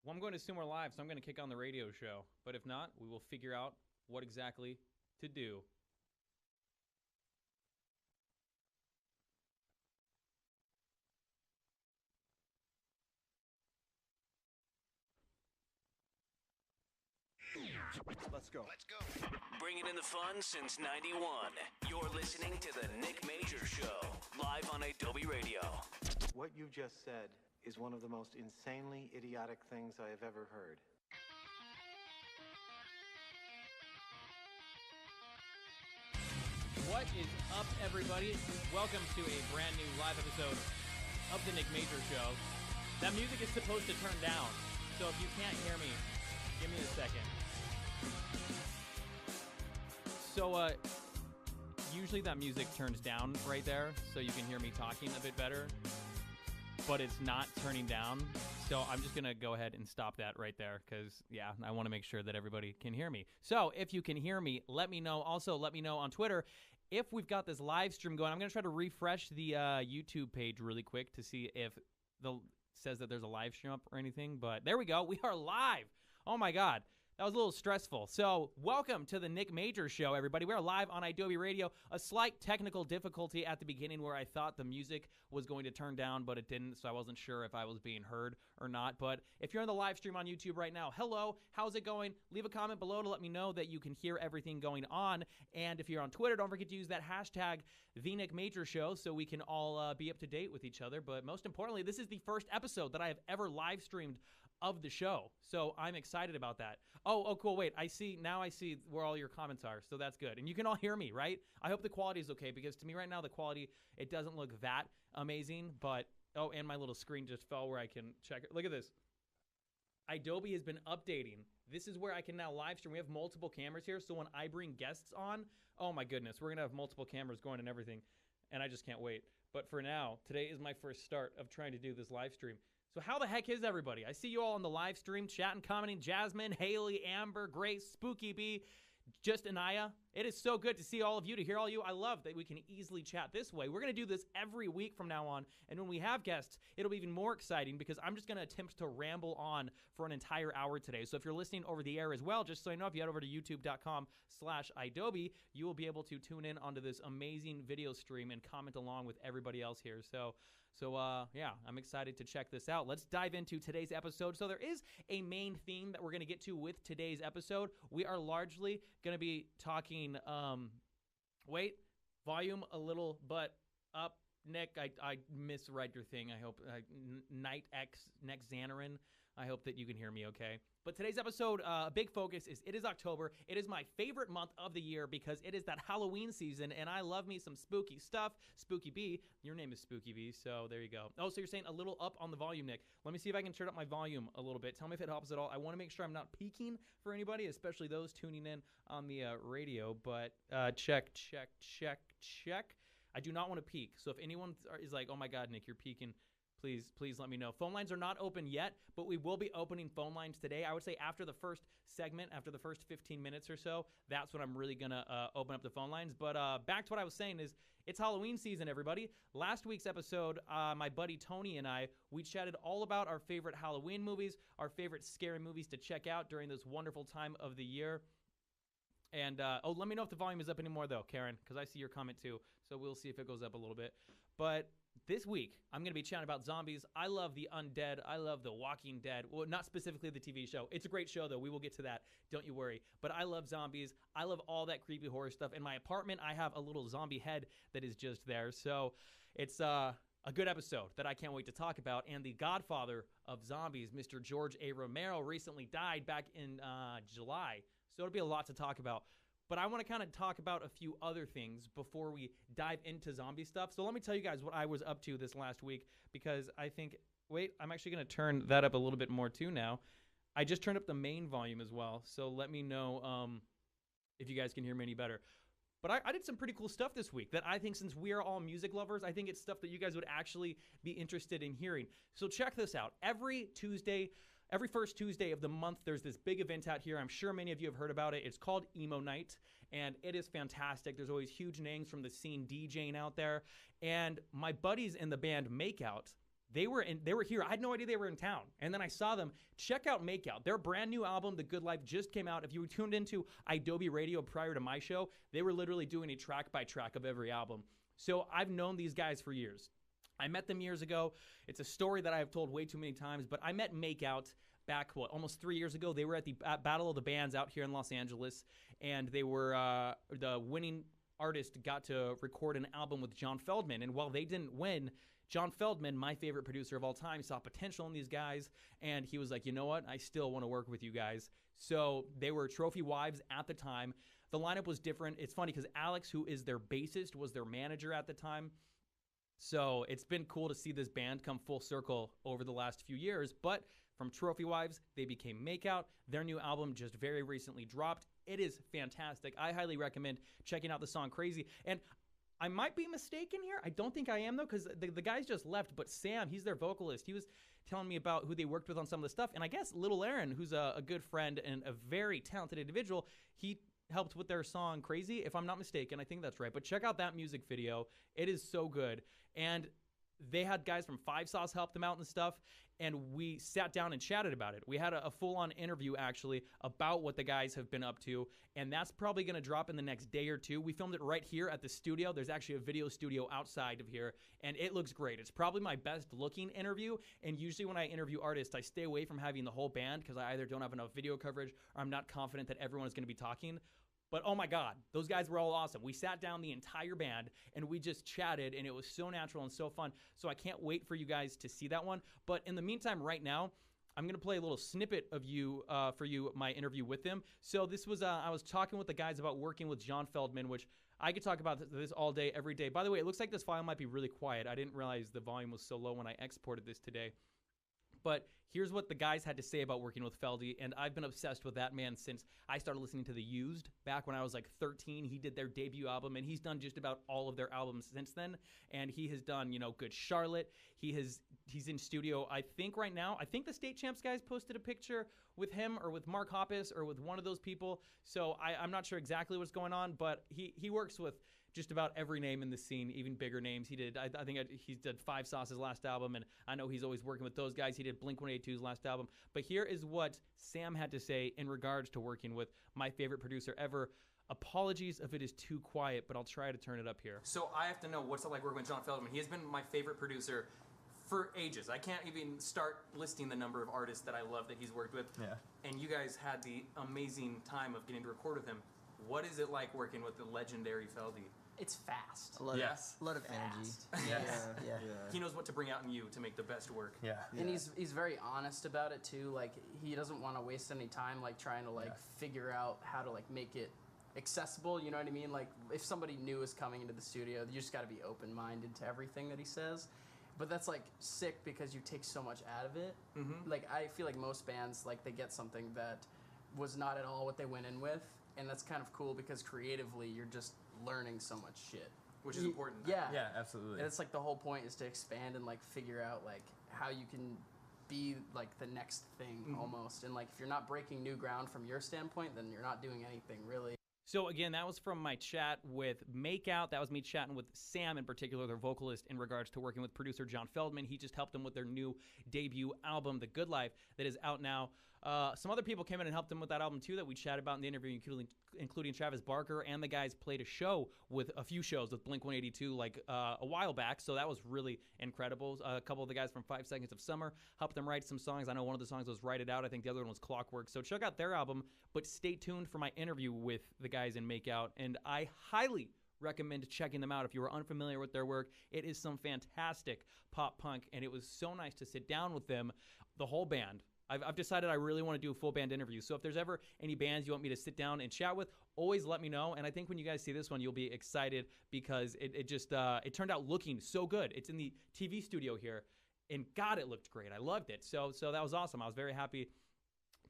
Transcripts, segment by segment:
Well, I'm going to assume we're live, so I'm going to kick on the radio show. But if not, we will figure out what exactly to do. Let's go. Bringing in the fun since 91. You're listening to The Nick Major Show, live on idobi Radio. What you just said is one of the most insanely idiotic things I have ever heard. What is up, everybody? Welcome to a brand new live episode of The Nick Major Show. That music is supposed to turn down, so if you can't hear me, give me a second. So, usually that music turns down right there, so you can hear me talking a bit better, but it's not turning down, so I'm just going to go ahead and stop that right there, because, yeah, I want to make sure that everybody can hear me. So, if you can hear me, let me know. Also, let me know on Twitter if we've got this live stream going. I'm going to try to refresh the YouTube page really quick to see if it says that there's a live stream up or anything, but there we go. We are live. Oh, my God. That was a little stressful. So, welcome to the Nick Major Show, everybody. We're live on idobi Radio. A slight technical difficulty at the beginning where I thought the music was going to turn down, but it didn't, so I wasn't sure if I was being heard or not. But if you're on the live stream on YouTube right now, hello, how's it going? Leave a comment below to let me know that you can hear everything going on. And if you're on Twitter, don't forget to use that hashtag, The Nick Major Show, so we can all be up to date with each other. But most importantly, this is the first episode that I have ever live streamed of the show, so I'm excited about that. Oh, cool. Wait, I see where all your comments are, so that's good. And you can all hear me, right? I hope the quality is okay, because to me right now, the quality, it doesn't look that amazing, but, oh, and my little screen just fell where I can check it. Look at this. idobi has been updating. This is where I can now live stream. We have multiple cameras here, so when I bring guests on, oh my goodness, we're going to have multiple cameras going and everything, and I just can't wait. But for now, today is my first start of trying to do this live stream. So how the heck is everybody? I see you all on the live stream, chatting, commenting. Jasmine, Haley, Amber, Grace, Spooky Bee, just Anaya. It is so good to see all of you, to hear all of you. I love that we can easily chat this way. We're going to do this every week from now on, and when we have guests, it'll be even more exciting because I'm just going to attempt to ramble on for an entire hour today. So if you're listening over the air as well, just so you know, if you head over to youtube.com/idobi, you will be able to tune in onto this amazing video stream and comment along with everybody else here. So yeah, I'm excited to check this out. Let's dive into today's episode. So there is a main theme that we're going to get to with today's episode. We are largely going to be talking, volume a little but up. Nick, I misread your thing. I hope, Night X, next Xanarin. I hope that you can hear me okay. But today's episode, a big focus is, it is October. It is my favorite month of the year because it is that Halloween season, and I love me some spooky stuff. Spooky Bee, your name is Spooky Bee, so there you go. Oh, so you're saying a little up on the volume, Nick. Let me see if I can turn up my volume a little bit. Tell me if it helps at all. I want to make sure I'm not peaking for anybody, especially those tuning in on the radio, but check. I do not want to peak, so if anyone is like, oh my God, Nick, you're peaking, please let me know. Phone lines are not open yet, but we will be opening phone lines today. I would say after the first segment, after the first 15 minutes or so, that's when I'm really going to open up the phone lines. But back to what I was saying is, it's Halloween season, everybody. Last week's episode, my buddy Tony and I, we chatted all about our favorite Halloween movies, our favorite scary movies to check out during this wonderful time of the year. And, let me know if the volume is up anymore, though, Karen, because I see your comment, too. So we'll see if it goes up a little bit. But this week, I'm going to be chatting about zombies. I love the undead. I love The Walking Dead. Well, not specifically the TV show. It's a great show, though. We will get to that. Don't you worry. But I love zombies. I love all that creepy horror stuff. In my apartment, I have a little zombie head that is just there. So it's a good episode that I can't wait to talk about. And the godfather of zombies, Mr. George A. Romero, recently died back in July. So it'll be a lot to talk about. But I want to kind of talk about a few other things before we dive into zombie stuff. So let me tell you guys what I was up to this last week, because I think, wait, I'm actually going to turn that up a little bit more too now. I just turned up the main volume as well. So let me know if you guys can hear me any better. But I did some pretty cool stuff this week that I think, since we are all music lovers, I think it's stuff that you guys would actually be interested in hearing. So check this out. Every first Tuesday of the month, there's this big event out here. I'm sure many of you have heard about it. It's called Emo Night, and it is fantastic. There's always huge names from the scene DJing out there. And my buddies in the band Makeout, They were here. I had no idea they were in town. And then I saw them. Check out Makeout. Their brand new album, The Good Life, just came out. If you were tuned into idobi Radio prior to my show, they were literally doing a track by track of every album. So I've known these guys for years. I met them years ago. It's a story that I've told way too many times, but I met Makeout back, almost 3 years ago. They were at the Battle of the Bands out here in Los Angeles, and they were the winning artist got to record an album with John Feldman. And while they didn't win, John Feldman, my favorite producer of all time, saw potential in these guys, and he was like, you know what? I still want to work with you guys. So they were trophy wives at the time. The lineup was different. It's funny because Alex, who is their bassist, was their manager at the time. So it's been cool to see this band come full circle over the last few years. But from trophy wives, they became Makeout. Their new album just very recently dropped. It is fantastic. I highly recommend checking out the song Crazy. And I might be mistaken here. I don't think I am, though, because the guys just left. But Sam, he's their vocalist. He was telling me about who they worked with on some of the stuff. And I guess Little Aaron, who's a good friend and a very talented individual, he helped with their song Crazy, if I'm not mistaken. I think that's right. But check out that music video. It is so good. And they had guys from Five Sauce help them out and stuff, and we sat down and chatted about it. We had a full-on interview, actually, about what the guys have been up to, and that's probably going to drop in the next day or two. We filmed it right here at the studio. There's actually a video studio outside of here, and it looks great. It's probably my best-looking interview, and usually when I interview artists, I stay away from having the whole band because I either don't have enough video coverage or I'm not confident that everyone is going to be talking. But oh my God, those guys were all awesome. We sat down, the entire band, and we just chatted, and it was so natural and so fun. So I can't wait for you guys to see that one. But in the meantime, right now, I'm going to play a little snippet of my interview with them. So this was, I was talking with the guys about working with John Feldman, which I could talk about this all day, every day. By the way, it looks like this file might be really quiet. I didn't realize the volume was so low when I exported this today. But here's what the guys had to say about working with Feldy, and I've been obsessed with that man since I started listening to The Used back when I was like 13. He did their debut album, and he's done just about all of their albums since then. And he has done, Good Charlotte. He's in studio, I think right now. I think the State Champs guys posted a picture with him or with Mark Hoppus or with one of those people. So I'm not sure exactly what's going on, but he works with just about every name in the scene, even bigger names. He did, I think he did Five Sauce's last album, and I know he's always working with those guys. He did Blink-182's last album. But here is what Sam had to say in regards to working with my favorite producer ever. Apologies if it is too quiet, but I'll try to turn it up here. So I have to know what's it like working with John Feldman. He has been my favorite producer for ages. I can't even start listing the number of artists that I love that he's worked with. Yeah. And you guys had the amazing time of getting to record with him. What is it like working with the legendary Feldy? It's fast. A lot of energy. Yes. Yeah. He knows what to bring out in you to make the best work. Yeah. And he's very honest about it too. Like he doesn't want to waste any time like trying to figure out how to make it accessible, you know what I mean? Like if somebody new is coming into the studio, you just got to be open-minded to everything that he says. But that's sick because you take so much out of it. Mm-hmm. Like I feel like most bands they get something that was not at all what they went in with, and that's kind of cool because creatively you're just learning so much shit, which is important. Yeah, absolutely. And it's the whole point is to expand and figure out how you can be the next thing almost. And if you're not breaking new ground from your standpoint, then you're not doing anything really. So again, that was from my chat with Makeout. That was me chatting with Sam in particular, their vocalist, in regards to working with producer John Feldman. He just helped them with their new debut album, The Good Life, that is out now. Some other people came in and helped them with that album too that we chatted about in the interview, including Travis Barker, and the guys played a few shows with Blink-182 a while back, so that was really incredible. A couple of the guys from 5 Seconds of Summer helped them write some songs. I know one of the songs was Write It Out. I think the other one was Clockwork. So check out their album, but stay tuned for my interview with the guys in Makeout, and I highly recommend checking them out if you are unfamiliar with their work. It is some fantastic pop punk, and it was so nice to sit down with them, the whole band. I've decided I really want to do a full band interview. So if there's ever any bands you want me to sit down and chat with, always let me know. And I think when you guys see this one, you'll be excited because it turned out looking so good. It's in the TV studio here, and God, it looked great. I loved it. So that was awesome. I was very happy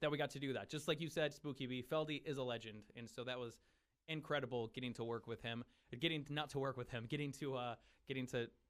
that we got to do that. Just like you said, Spooky B, Feldy is a legend, and so that was incredible getting to work with him. Getting to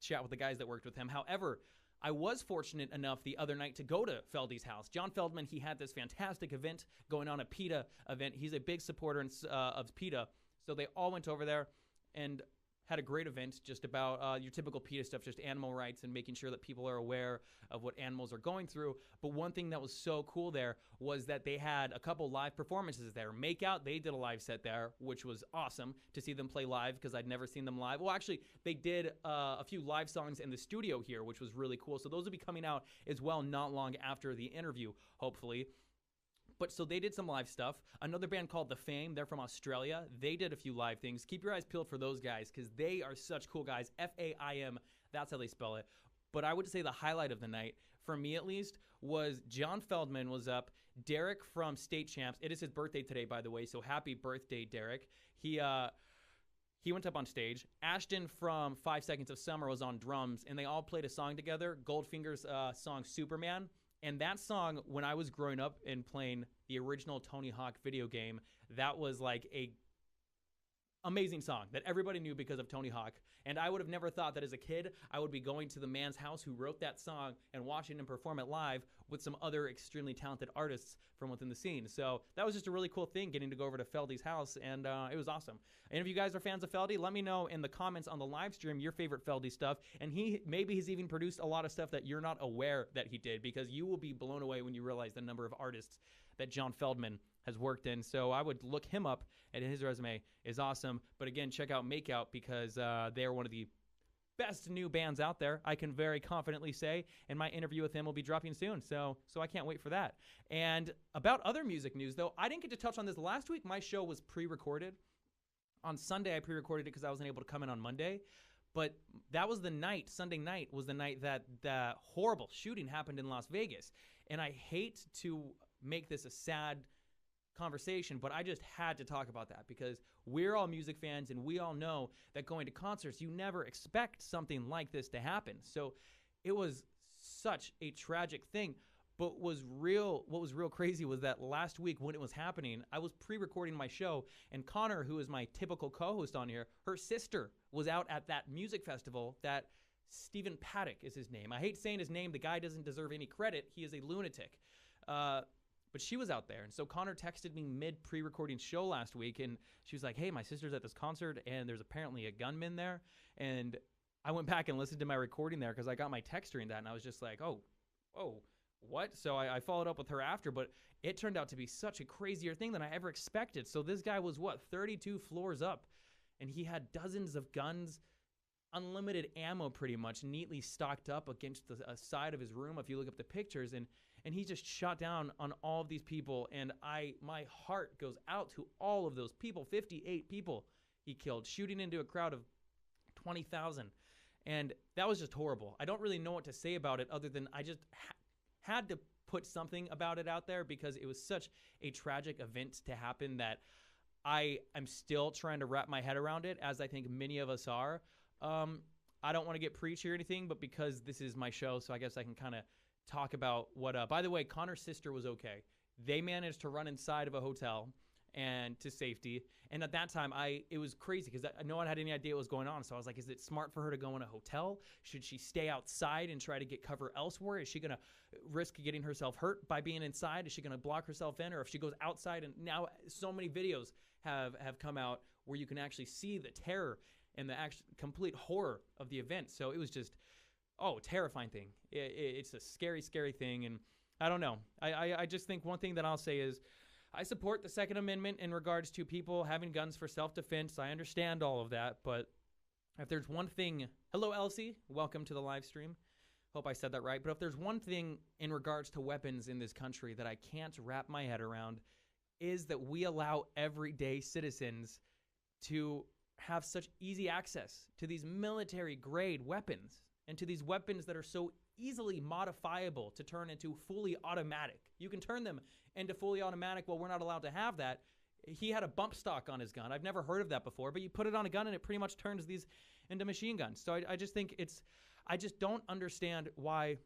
chat with the guys that worked with him. However, I was fortunate enough the other night to go to Feldy's house. John Feldman, he had this fantastic event going on, a PETA event. He's a big supporter of PETA. So they all went over there, and had a great event just about your typical PETA stuff, just animal rights and making sure that people are aware of what animals are going through. But one thing that was so cool there was that they had a couple live performances there. Makeout, they did a live set there, which was awesome to see them play live because I'd never seen them live. Well, actually, they did a few live songs in the studio here, which was really cool. So those will be coming out as well not long after the interview, hopefully. But so they did some live stuff. Another band called The Fame, they're from Australia. They did a few live things. Keep your eyes peeled for those guys because they are such cool guys. F-A-I-M, that's how they spell it. But I would say the highlight of the night, for me at least, was John Feldman was up. Derek from State Champs. It is his birthday today, by the way, so happy birthday, Derek. He went up on stage. Ashton from 5 Seconds of Summer was on drums, and they all played a song together, Goldfinger's song Superman. And that song, when I was growing up and playing the original Tony Hawk video game, that was like a amazing song that everybody knew because of Tony Hawk. And I would have never thought that as a kid, I would be going to the man's house who wrote that song and watching him perform it live with some other extremely talented artists from within the scene. So that was just a really cool thing, getting to go over to Feldy's house, and it was awesome. And if you guys are fans of Feldy, let me know in the comments on the live stream your favorite Feldy stuff. And maybe he's even produced a lot of stuff that you're not aware that he did, because you will be blown away when you realize the number of artists that John Feldman has worked in. So I would look him up, and his resume is awesome. But again, check out Makeout because they are one of the best new bands out there, I can very confidently say, and my interview with him will be dropping soon, so I can't wait for that. And about other music news, though, I didn't get to touch on this last week. My show was pre-recorded. On Sunday, I pre-recorded it because I wasn't able to come in on Monday, but that was the night, Sunday night was the night that the horrible shooting happened in Las Vegas, and I hate to make this a sad conversation, but I just had to talk about that because we're all music fans and we all know that going to concerts, you never expect something like this to happen. So it was such a tragic thing. But what was real crazy was that last week when it was happening, I was pre-recording my show, and Connor, who is my typical co-host on here, her sister was out at that music festival that Stephen Paddock is his name. I hate saying his name. The guy doesn't deserve any credit. He is a lunatic. But she was out there, and so Connor texted me mid-pre-recording show last week, and she was like, hey, my sister's at this concert, and there's apparently a gunman there. And I went back and listened to my recording there because I got my text during that, and I was just like, oh, what? So I followed up with her after, but it turned out to be such a crazier thing than I ever expected. So this guy was, 32 floors up, and he had dozens of guns, unlimited ammo pretty much, neatly stocked up against the side of his room if you look up the pictures, and he just shot down on all of these people, and my heart goes out to all of those people, 58 people he killed, shooting into a crowd of 20,000, and that was just horrible. I don't really know what to say about it other than I just had to put something about it out there because it was such a tragic event to happen that I am still trying to wrap my head around it, as I think many of us are. I don't want to get preachy or anything, but because this is my show, so I guess I can kind of talk about what, by the way, Connor's sister was okay. They managed to run inside of a hotel and to safety. And at that time, it was crazy because no one had any idea what was going on. So I was like, is it smart for her to go in a hotel? Should she stay outside and try to get cover elsewhere? Is she going to risk getting herself hurt by being inside? Is she going to block herself in? Or if she goes outside, and now so many videos have come out where you can actually see the terror and the actual complete horror of the event. So it was just, terrifying thing. It's a scary, scary thing. And I don't know. I just think one thing that I'll say is I support the Second Amendment in regards to people having guns for self-defense. I understand all of that. But if there's one thing, hello, Elsie. Welcome to the live stream. Hope I said that right. But if there's one thing in regards to weapons in this country that I can't wrap my head around, is that we allow everyday citizens to have such easy access to these military-grade weapons and to these weapons that are so easily modifiable to turn into fully automatic. You can turn them into fully automatic. Well, we're not allowed to have that. He had a bump stock on his gun. I've never heard of that before, but you put it on a gun and it pretty much turns these into machine guns. So I just think I just don't understand why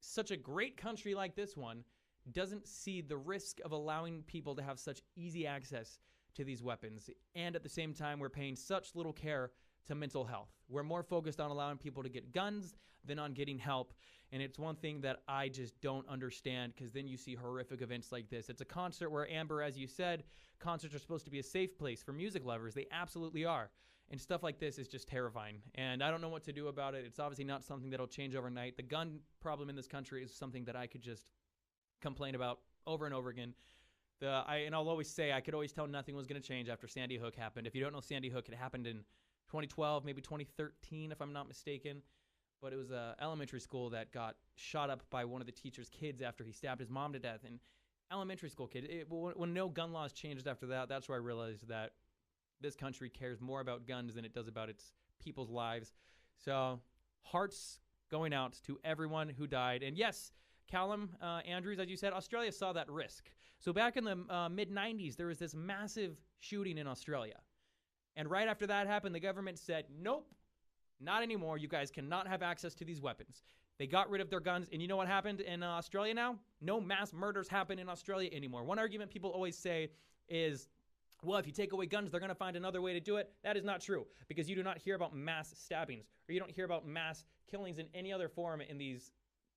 such a great country like this one doesn't see the risk of allowing people to have such easy access to these weapons. And at the same time, we're paying such little care to mental health. We're more focused on allowing people to get guns than on getting help. And it's one thing that I just don't understand, because then you see horrific events like this. It's a concert where, Amber, as you said, concerts are supposed to be a safe place for music lovers. They absolutely are. And stuff like this is just terrifying. And I don't know what to do about it. It's obviously not something that'll change overnight. The gun problem in this country is something that I could just complain about over and over again. And I'll always say, I could always tell nothing was going to change after Sandy Hook happened. If you don't know Sandy Hook, it happened in 2012, maybe 2013, if I'm not mistaken. But it was an elementary school that got shot up by one of the teacher's kids after he stabbed his mom to death. And elementary school kid, when no gun laws changed after that, that's where I realized that this country cares more about guns than it does about its people's lives. So hearts going out to everyone who died. And yes, Callum Andrews, as you said, Australia saw that risk. So back in the mid-90s, there was this massive shooting in Australia. And right after that happened, the government said, nope, not anymore. You guys cannot have access to these weapons. They got rid of their guns. And you know what happened in Australia now? No mass murders happen in Australia anymore. One argument people always say is, well, if you take away guns, they're going to find another way to do it. That is not true, because you do not hear about mass stabbings, or you don't hear about mass killings in any other form in these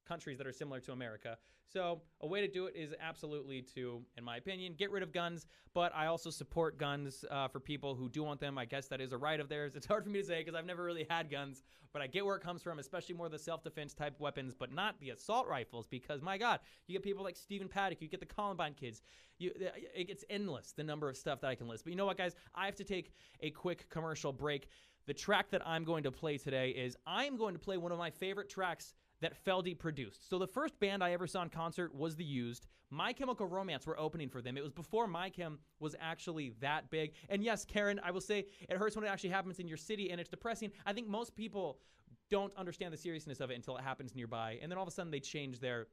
countries that are similar to America. So a way to do it is absolutely to, in my opinion, get rid of guns. But I also support guns for people who do want them. I guess that is a right of theirs. It's hard for me to say because I've never really had guns, but I get where it comes from, especially more the self-defense type weapons, but not the assault rifles, because my God, you get people like Stephen Paddock, you get the Columbine kids. It's endless, the number of stuff that I can list. But you know what, guys? I have to take a quick commercial break. The track that I'm going to play today is I'm going to play one of my favorite tracks that Feldy produced. So the first band I ever saw in concert was The Used. My Chemical Romance were opening for them. It was before My Chem was actually that big. And yes, Karen, I will say it hurts when it actually happens in your city, and it's depressing. I think most people don't understand the seriousness of it until it happens nearby, and then all of a sudden they change their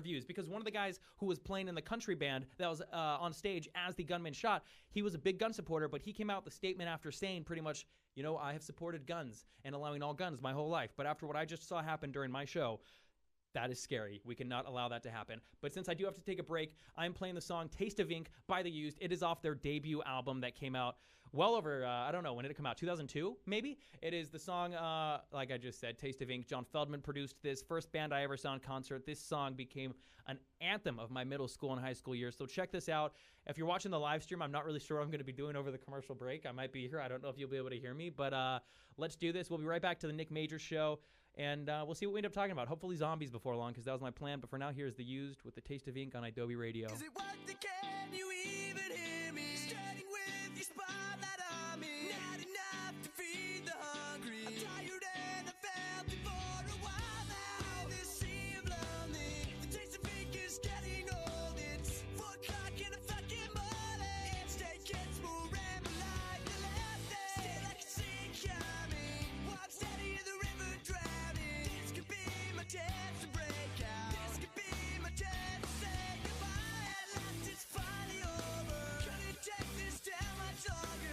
views. Because one of the guys who was playing in the country band that was on stage as the gunman shot, he was a big gun supporter, but he came out with a statement after saying pretty much, you know, I have supported guns and allowing all guns my whole life. But after what I just saw happen during my show, that is scary. We cannot allow that to happen. But since I do have to take a break, I'm playing the song Taste of Ink by The Used. It is off their debut album that came out well over, I don't know, when did it come out? 2002, maybe? It is the song, like I just said, Taste of Ink. John Feldman produced this. First band I ever saw in concert. This song became an anthem of my middle school and high school years. So check this out. If you're watching the live stream, I'm not really sure what I'm going to be doing over the commercial break. I might be here. I don't know if you'll be able to hear me. But let's do this. We'll be right back to the Nick Major Show. And we'll see what we end up talking about. Hopefully zombies before long, because that was my plan. But for now, here's The Used with the Taste of Ink on idobi Radio. Is it worth it? Can you even hear me? Starting with your spotlight on me. Not enough to feed the hungry. I'm tired and I felt it for a while now. This sea of lonely. The taste of ink is getting old. It's 4 o'clock in the fucking morning. Each day gets more rambling like the last day. Still I can see it coming. Walk steady in the river drowning. This could be my chance to break out. This could be my chance to say goodbye. At last it's finally over. Couldn't take this down much longer.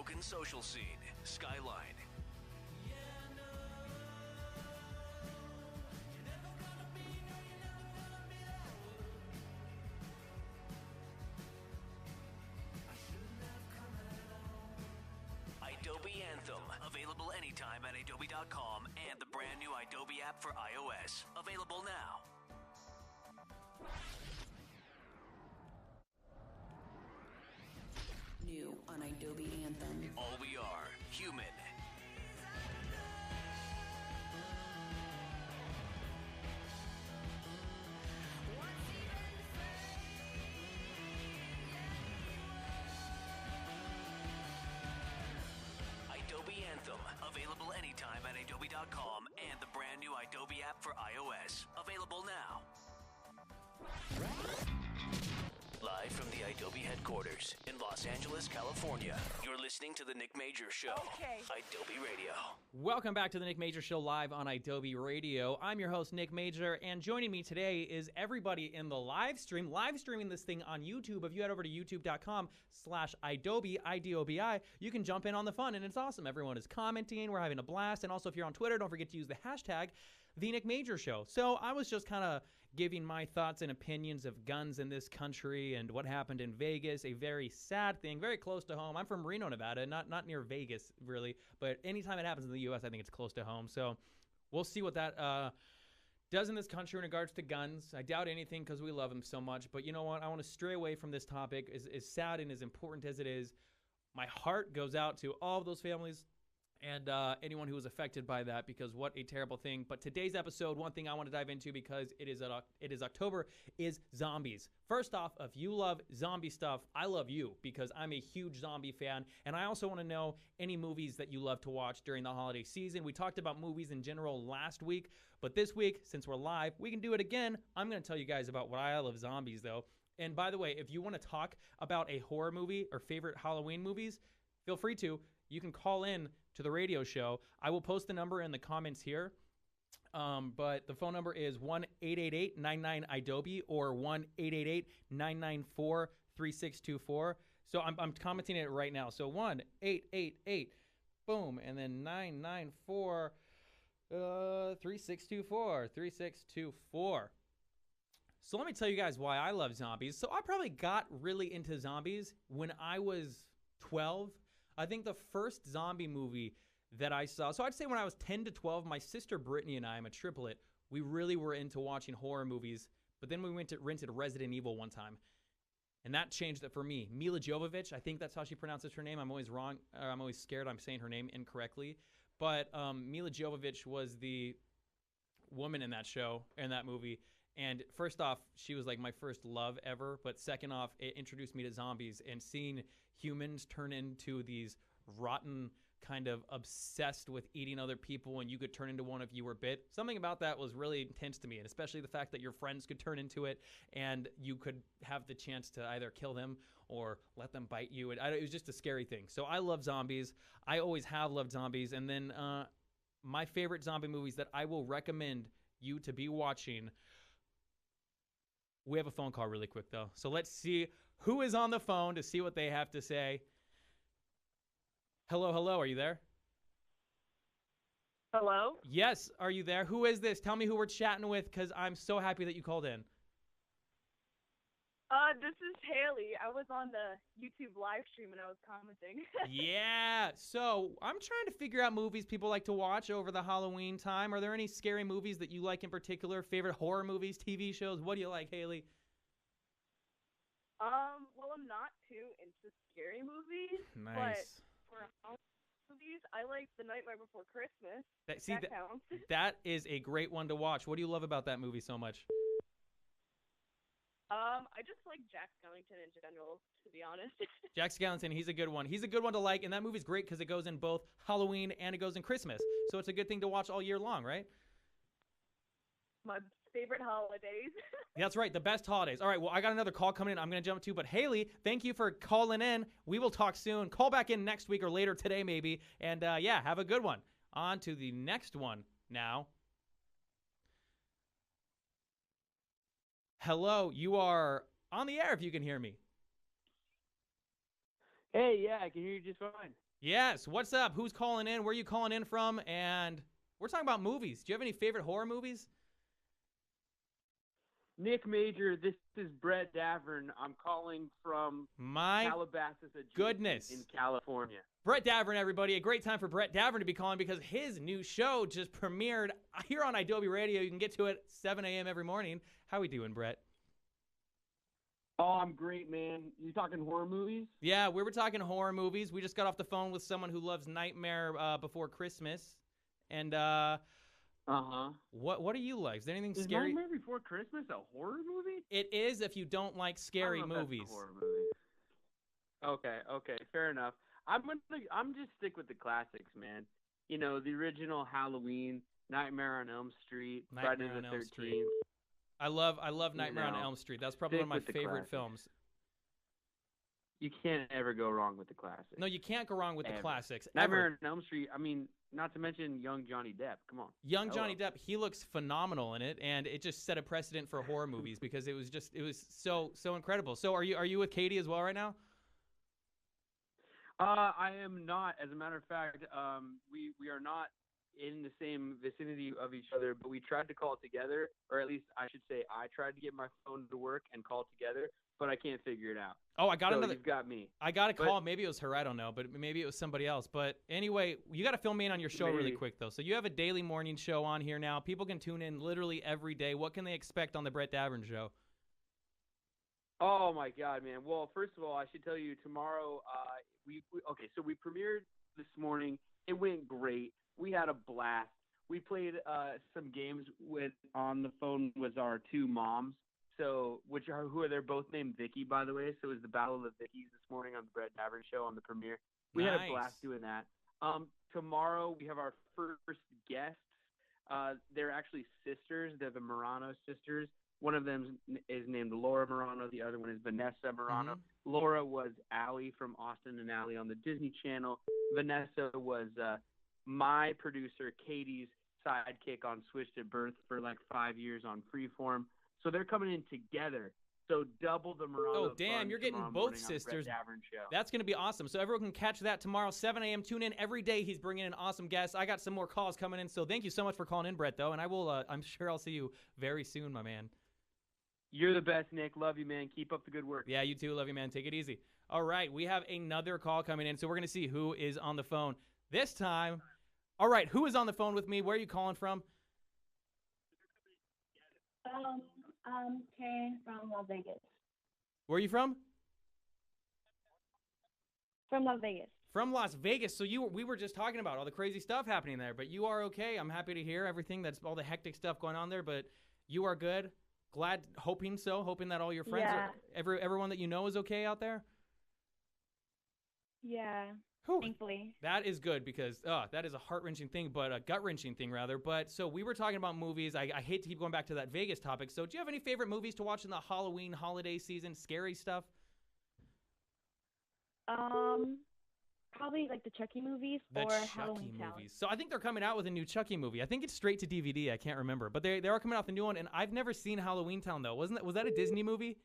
unbroken social scene, Skyline. Idobi Anthem, available anytime at idobi.com and the brand new Idobi app for iOS, available now. New on Idobi Anthem. All we are, human. Idobi Anthem, available anytime at idobi.com and the brand new Idobi app for iOS, available now. Live from the Idobi headquarters in Los Angeles, California, you're listening to The Nick Major Show. Okay. Idobi Radio. Welcome back to the Nick Major Show live on Idobi Radio. I'm your host, Nick Major, and joining me today is everybody in the live streaming this thing on YouTube. If you head over to youtube.com/Idobi, IDOBI, you can jump in on the fun, and it's awesome. Everyone is commenting. We're having a blast. And also, if you're on Twitter, don't forget to use the hashtag The Nick Major Show. So I was just kind of giving my thoughts and opinions of guns in this country and what happened in Vegas, a very sad thing, very close to home. I'm from Reno, Nevada, not near Vegas, really, but anytime it happens in the U.S., I think it's close to home. So we'll see what that does in this country in regards to guns. I doubt anything because we love them so much, but you know what? I want to stray away from this topic. As sad and as important as it is, my heart goes out to all of those families and anyone who was affected by that, because what a terrible thing. But today's episode, one thing I want to dive into, because it is October, is zombies. First off, if you love zombie stuff, I love you, because I'm a huge zombie fan. And I also want to know any movies that you love to watch during the holiday season. We talked about movies in general last week, but this week, since we're live, we can do it again. I'm going to tell you guys about why I love zombies, though. And by the way, if you want to talk about a horror movie or favorite Halloween movies, feel free to. You can call in to the radio show. I will post the number in the comments here. But the phone number is 1-888-99-IDOBI or 1-888-994-3624. So I'm commenting it right now. So 1-888, boom, and then 994 3624. 3624. So let me tell you guys why I love zombies. So I probably got really into zombies when I was 12. I think the first zombie movie that I saw, so I'd say when I was 10 to 12, my sister Brittany and I, I'm a triplet, we really were into watching horror movies, but then we rented Resident Evil one time, and that changed it for me. Mila Jovovich, I think that's how she pronounces her name. I'm always wrong. I'm always scared I'm saying her name incorrectly, but Mila Jovovich was the woman in that show, in that movie. And first off, she was like my first love ever. But second off, it introduced me to zombies, and seeing humans turn into these rotten, kind of obsessed with eating other people, and you could turn into one if you were bit. Something about that was really intense to me, and especially the fact that your friends could turn into it, and you could have the chance to either kill them or let them bite you. It was just a scary thing. So I love zombies. I always have loved zombies. And then my favorite zombie movies that I will recommend you to be watching. We have a phone call really quick, though. So let's see who is on the phone to see what they have to say. Hello, hello. Are you there? Hello? Yes. Are you there? Who is this? Tell me who we're chatting with, because I'm so happy that you called in. This is Haley. I was on the YouTube live stream and I was commenting. Yeah. So I'm trying to figure out movies people like to watch over the Halloween time. Are there any scary movies that you like in particular? Favorite horror movies, TV shows? What do you like, Haley? Well, I'm not too into scary movies. Nice. But for Halloween movies, I like The Nightmare Before Christmas. That counts. That is a great one to watch. What do you love about that movie so much? I just like Jack Skellington in general, to be honest. Jack Skellington, he's a good one. He's a good one to like, and that movie's great because it goes in both Halloween and it goes in Christmas. So it's a good thing to watch all year long, right? My favorite holidays. That's right, the best holidays. All right, well, I got another call coming in I'm going to jump to, but Haley, thank you for calling in. We will talk soon. Call back in next week or later today maybe, and yeah, have a good one. On to the next one now. Hello, you are on the air if you can hear me. Hey, yeah, I can hear you just fine. Yes, what's up? Who's calling in? Where are you calling in from? And we're talking about movies. Do you have any favorite horror movies? Nick Major, this is Brett Davern. I'm calling from My Calabasas adjacent goodness. in California. Brett Davern, everybody. A great time for Brett Davern to be calling because his new show just premiered here on idobi Radio. You can get to it 7 a.m. every morning. How we doing, Brett? Oh, I'm great, man. You talking horror movies? Yeah, we were talking horror movies. We just got off the phone with someone who loves Nightmare Before Christmas. And what do you like? Is there anything Is scary? Nightmare Before Christmas a horror movie? It is if you don't like scary I don't know if movies. that's a horror movie. Okay, fair enough. I'm just stick with the classics, man. You know, the original Halloween, Nightmare on Elm Street, Friday Nightmare on the Elm 13th. Street. I love Nightmare on Elm Street. That's probably stick one of with my the favorite classics. films. You can't ever go wrong with the classics. No, you can't go wrong with the Ever. classics. Nightmare Ever. on Elm Street. I mean, not to mention young Johnny Depp. Come on. Young Hello. Johnny Depp, he looks phenomenal in it, and it just set a precedent for horror movies because it was so incredible. So are you with Katie as well right now? I am not. As a matter of fact, we are not in the same vicinity of each other, but we tried to call together, or at least I should say I tried to get my phone to work and call together, but I can't figure it out. Oh, I got So another. You've got me. I got a call. Maybe it was her. I don't know, but maybe it was somebody else. But anyway, you got to fill me in on your show really Maybe. quick, though. So you have a daily morning show on here now. People can tune in literally every day. What can they expect on the Brett Davern Show? Oh my God, man. Well, first of all, I should tell you tomorrow. So we premiered this morning. It went great. We had a blast. We played some games with on the phone with our two moms. So they're both named Vicky, by the way. So it was the Battle of the Vickies this morning on the Brett Davern Show on the premiere. We had a blast doing that. Tomorrow we have our first guests. They're actually sisters. They're the Morano sisters. One of them is named Laura Morano. The other one is Vanessa Morano. Mm-hmm. Laura was Allie from Austin and Allie on the Disney Channel. Vanessa was my producer, Katie's sidekick on Switched at Birth for like 5 years on Freeform. So they're coming in together. So double the Morano. Oh, damn, fun you're getting tomorrow both morning on the sisters. Brett Davern Show. That's going to be awesome. So everyone can catch that tomorrow, 7 a.m. Tune in every day. He's bringing in awesome guests. I got some more calls coming in. So thank you so much for calling in, Brett, though. And I will. I'm sure I'll see you very soon, my man. You're the best, Nick. Love you, man. Keep up the good work. Yeah, you too. Love you, man. Take it easy. All right, we have another call coming in. So we're going to see who is on the phone this time. All right, who is on the phone with me? Where are you calling from? I'm Karen from Las Vegas. Where are you from? From Las Vegas. From Las Vegas. So we were just talking about all the crazy stuff happening there, but you are okay. I'm happy to hear everything. That's all the hectic stuff going on there, but you are good. Hoping that all your friends, everyone that you know is okay out there. Yeah. Whew. Thankfully. That is good because that is a heart-wrenching thing, but a gut-wrenching thing rather. But so we were talking about movies. I hate to keep going back to that Vegas topic. So do you have any favorite movies to watch in the Halloween holiday season? Scary stuff? Probably like the Chucky movies or Halloween Town. So I think they're coming out with a new Chucky movie. I think it's straight to DVD. I can't remember, but they are coming out with a new one. And I've never seen Halloween Town though. Was that a Disney movie?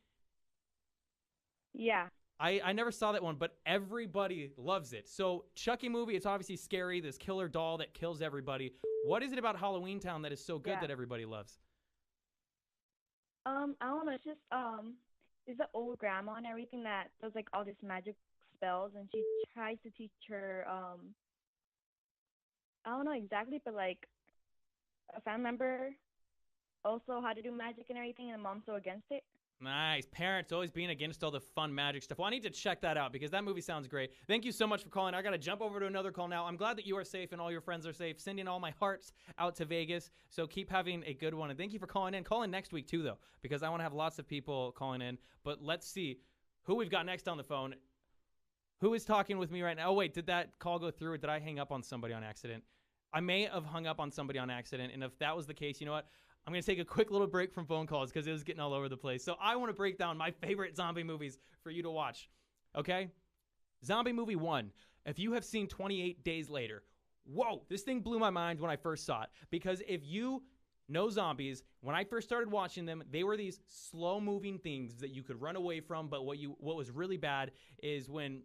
Yeah. I never saw that one, but everybody loves it. So Chucky movie, it's obviously scary. This killer doll that kills everybody. What is it about Halloween Town that is so good that everybody loves? I don't know. It's just it's the old grandma and everything that does like all this magic spells, and she tries to teach her I don't know exactly, but like a family member also how to do magic and everything, and the mom's so against it. Nice. Parents always being against all the fun magic stuff. Well, I need to check that out because that movie sounds great. Thank you so much for calling. I got to jump over to another call now. I'm glad that you are safe and all your friends are safe. Sending all my hearts out to Vegas. So keep having a good one. And thank you for calling in. Call in next week too, though, because I want to have lots of people calling in. But let's see who we've got next on the phone. Who is talking with me right now? Oh, wait, did that call go through or did I hang up on somebody on accident? I may have hung up on somebody on accident. And if that was the case, you know what? I'm going to take a quick little break from phone calls because it was getting all over the place. So I want to break down my favorite zombie movies for you to watch. Okay? Zombie movie 1. If you have seen 28 Days Later, whoa, this thing blew my mind when I first saw it. Because if you know zombies, when I first started watching them, they were these slow-moving things that you could run away from. But what was really bad is when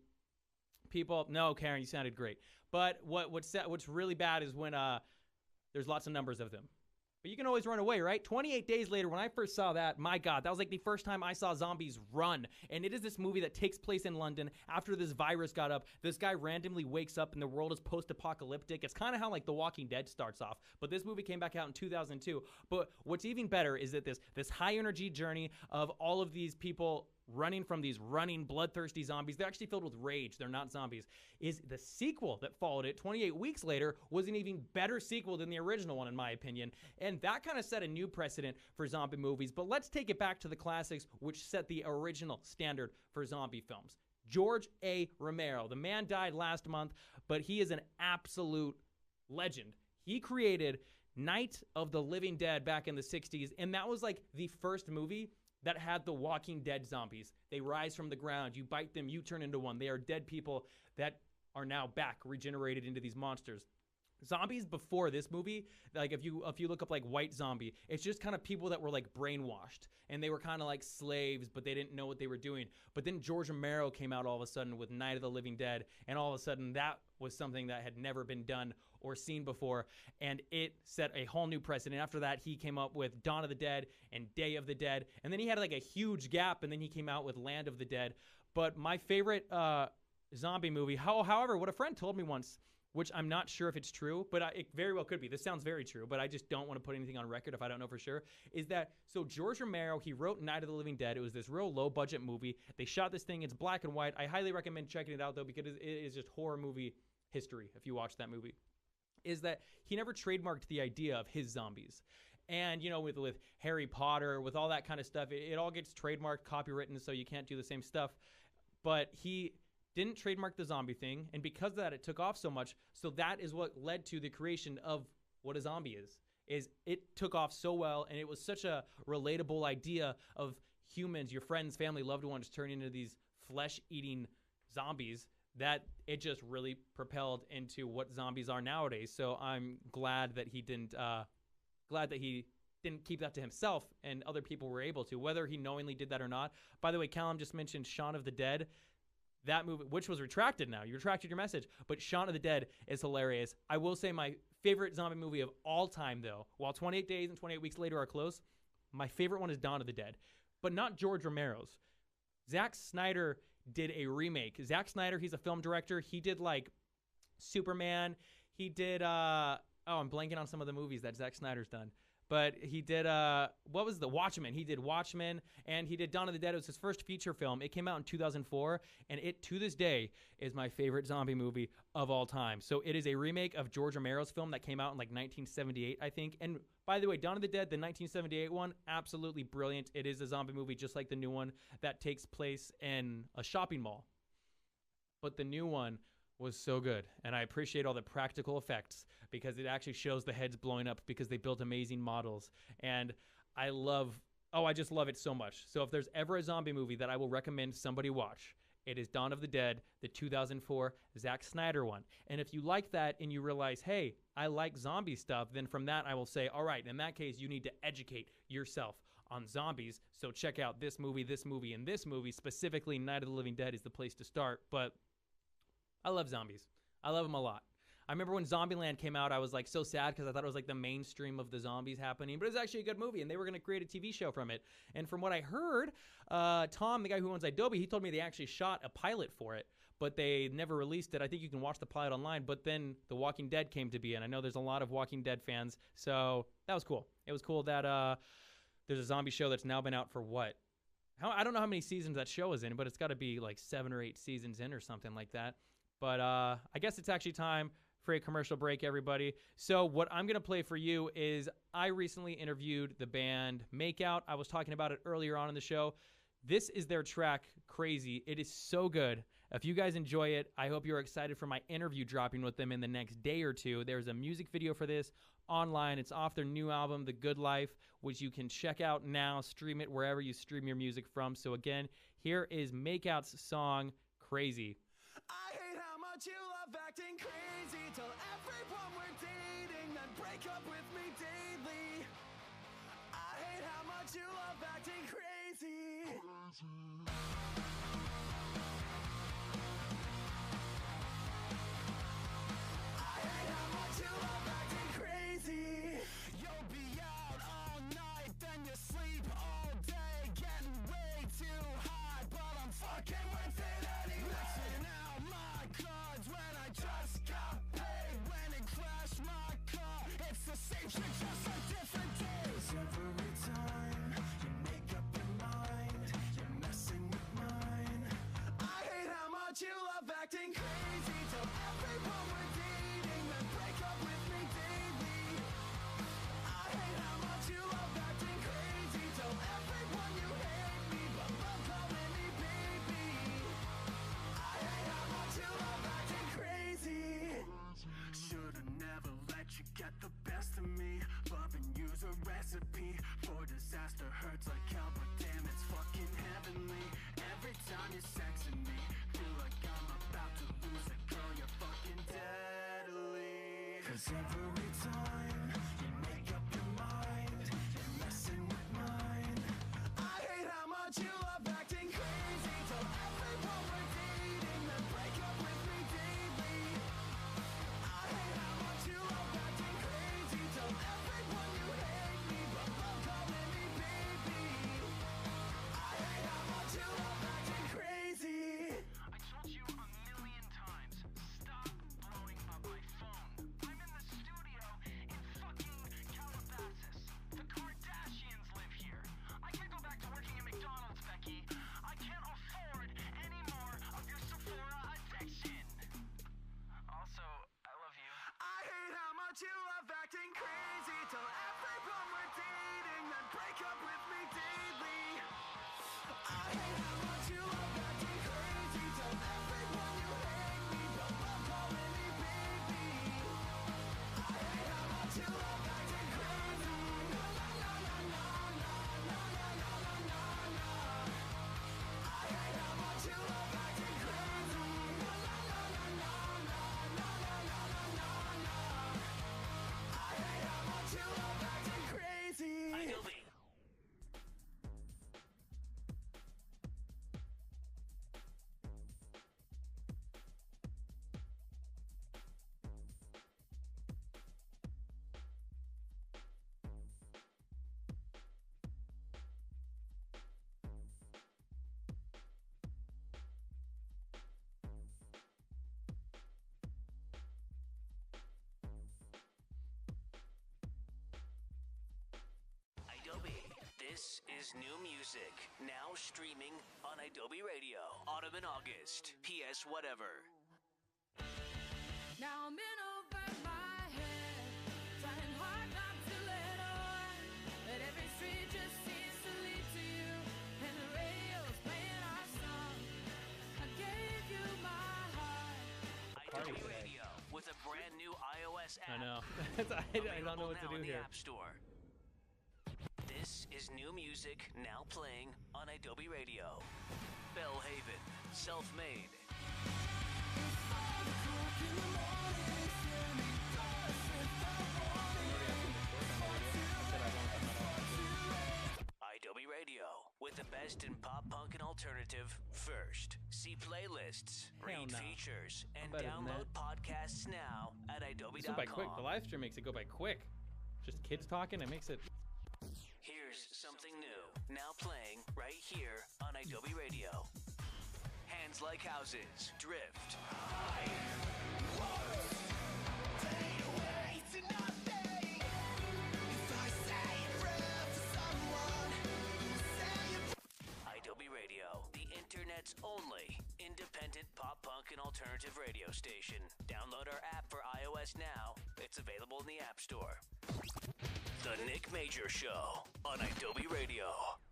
people. No, Karen, you sounded great. But what's really bad is when there's lots of numbers of them. But you can always run away, right? 28 days later, when I first saw that, my God, that was like the first time I saw zombies run. And it is this movie that takes place in London after this virus got up. This guy randomly wakes up and the world is post-apocalyptic. It's kind of how like The Walking Dead starts off. But this movie came back out in 2002. But what's even better is that this high-energy journey of all of these people running from these running bloodthirsty zombies, they're actually filled with rage, they're not zombies, is the sequel that followed it 28 weeks later was an even better sequel than the original one in my opinion, and that kind of set a new precedent for zombie movies. But let's take it back to the classics, which set the original standard for zombie films. George A. Romero, the man died last month, but he is an absolute legend. He created Night of the Living Dead back in the 60s, and that was like the first movie that had the Walking Dead zombies. They rise from the ground. You bite them, you turn into one. They are dead people that are now back, regenerated into these monsters. Zombies before this movie, like if you look up like white zombie, it's just kind of people that were like brainwashed and they were kind of like slaves, but they didn't know what they were doing. But then George Romero came out all of a sudden with Night of the Living Dead, and all of a sudden that was something that had never been done or seen before, and it set a whole new precedent. After that, he came up with Dawn of the Dead and Day of the Dead, and then he had like a huge gap, and then he came out with Land of the Dead. But my favorite zombie movie, however, what a friend told me once, which I'm not sure if it's true, but it very well could be. This sounds very true, but I just don't want to put anything on record if I don't know for sure, is that, so George Romero, he wrote Night of the Living Dead. It was this real low-budget movie. They shot this thing. It's black and white. I highly recommend checking it out, though, because it is just horror movie history if you watch that movie, is that he never trademarked the idea of his zombies. And, you know, with Harry Potter, with all that kind of stuff, it all gets trademarked, copywritten, so you can't do the same stuff. But he didn't trademark the zombie thing, and because of that, it took off so much. So that is what led to the creation of what a zombie is it took off so well, and it was such a relatable idea of humans, your friends, family, loved ones turning into these flesh-eating zombies, that it just really propelled into what zombies are nowadays. So I'm glad that he didn't keep that to himself, and other people were able to, whether he knowingly did that or not. By the way, Callum just mentioned Shaun of the Dead. That movie, which was retracted now. You retracted your message. But Shaun of the Dead is hilarious. I will say my favorite zombie movie of all time, though, while 28 Days and 28 Weeks Later are close, my favorite one is Dawn of the Dead. But not George Romero's. Zack Snyder did a remake. Zack Snyder, he's a film director. He did, like, Superman. He did, I'm blanking on some of the movies that Zack Snyder's done. But he did, what was the Watchmen? He did Watchmen, and he did Dawn of the Dead. It was his first feature film. It came out in 2004, and it, to this day, is my favorite zombie movie of all time. So it is a remake of George Romero's film that came out in, like, 1978, I think. And, by the way, Dawn of the Dead, the 1978 one, absolutely brilliant. It is a zombie movie just like the new one that takes place in a shopping mall. But the new one was so good, and I appreciate all the practical effects because it actually shows the heads blowing up because they built amazing models, and I just love it so much. So if there's ever a zombie movie that I will recommend somebody watch, it is Dawn of the Dead, the 2004 Zack Snyder one. And if you like that and you realize, hey, I like zombie stuff, then from that I will say, all right, in that case, you need to educate yourself on zombies, so check out this movie, and this movie, specifically Night of the Living Dead is the place to start. But I love zombies. I love them a lot. I remember when Zombieland came out, I was like so sad because I thought it was like the mainstream of the zombies happening, but it was actually a good movie, and they were going to create a TV show from it. And from what I heard, Tom, the guy who owns idobi, he told me they actually shot a pilot for it, but they never released it. I think you can watch the pilot online, but then The Walking Dead came to be, and I know there's a lot of Walking Dead fans, so that was cool. It was cool that there's a zombie show that's now been out for what? I don't know how many seasons that show is in, but it's got to be like 7 or 8 seasons in or something like that. But I guess it's actually time for a commercial break, everybody. So what I'm going to play for you is I recently interviewed the band Makeout. I was talking about it earlier on in the show. This is their track, Crazy. It is so good. If you guys enjoy it, I hope you're excited for my interview dropping with them in the next day or two. There's a music video for this online. It's off their new album, The Good Life, which you can check out now, stream it wherever you stream your music from. So again, here is Makeout's song, Crazy. I hate how much you love acting crazy. Tell everyone we're dating, then break up with me daily. I hate how much you love acting crazy. get the best of me. Love and use a recipe for disaster. Hurts like hell, but damn, it's fucking heavenly. Every time you're sexing me, feel like I'm about to lose it. Girl, you're fucking deadly. 'Cause every time you make up your mind, you're messing with mine. I hate how much you love acting crazy. Tell everyone we're dating, then break up with me daily. I hate how much you love acting crazy. Tell everyone you hate me, but love calling me baby. I hate how much you love acting crazy. I told you a million times, stop blowing up my phone. I'm in the studio in fucking Calabasas. The Kardashians live here. I can't go back to working at McDonald's, Becky. I can't afford any more of your Sephora addiction. Also, I love you. I hate how much you love acting crazy. Tell everyone we're dating, then break up with me daily. I hate how much you love acting crazy. Tell everyone you hate me, but love calling me baby. I hate how much you love acting crazy. La la la la la la la la la la la la. I hate how much you love acting crazy. La la la la la la la la la la la la. I hate how much you love acting crazy. Idobi. Idobi. This is new music, now streaming on Idobi Radio. Autumn and August. PS whatever. Now I'm in over my head, trying hard not to let on. But every street just seems to lead to you, and the radio's playing our song. I gave you my heart. Party Idobi today. Radio with a brand new iOS app. I know. I don't know what to Available now do in the here. App Store. This is new music now playing on Idobi Radio. Bellhaven, self-made. Idobi Radio with the best in pop punk and alternative first. See playlists, Hell read no. features, and better than download that. podcasts now at This went by quick. The idobi.com. live stream makes it go by quick. Just kids talking. It makes it. Here's something new, now playing right here on Idobi Radio. Hands Like Houses, Drift. Idobi Radio, the internet's only independent pop punk and alternative radio station. Download our app for iOS now. It's available in the App Store. The Nick Major Show on Idobi Radio.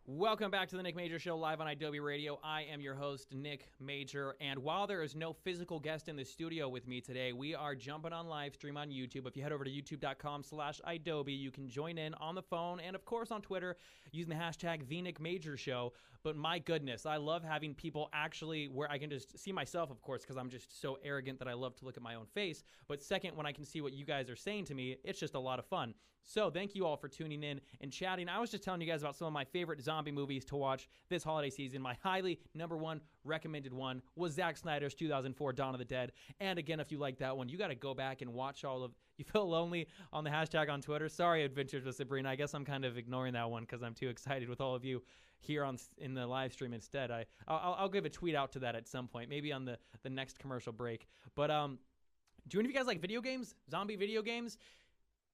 Welcome back to the Nick Major Show live on Idobi Radio. I am your host, Nick Major, and while there is no physical guest in the studio with me today, we are jumping on live stream on YouTube. If you head over to youtube.com/Idobi, you can join in on the phone and, of course, on Twitter using the hashtag The Nick Major Show. But my goodness, I love having people actually where I can just see myself, of course, because I'm just so arrogant that I love to look at my own face. But second, when I can see what you guys are saying to me, it's just a lot of fun. So thank you all for tuning in and chatting. I was just telling you guys about some of my favorite zombie movies to watch this holiday season. My highly #1 recommended one was Zack Snyder's 2004 Dawn of the Dead. And again, if you like that one, you got to go back and watch all of You Feel Lonely on the hashtag on Twitter. Sorry, Adventures with Sabrina. I guess I'm kind of ignoring that one because I'm too excited with all of you here in the live stream instead. I'll give a tweet out to that at some point, maybe on the next commercial break. But do any of you guys like video games? Zombie video games?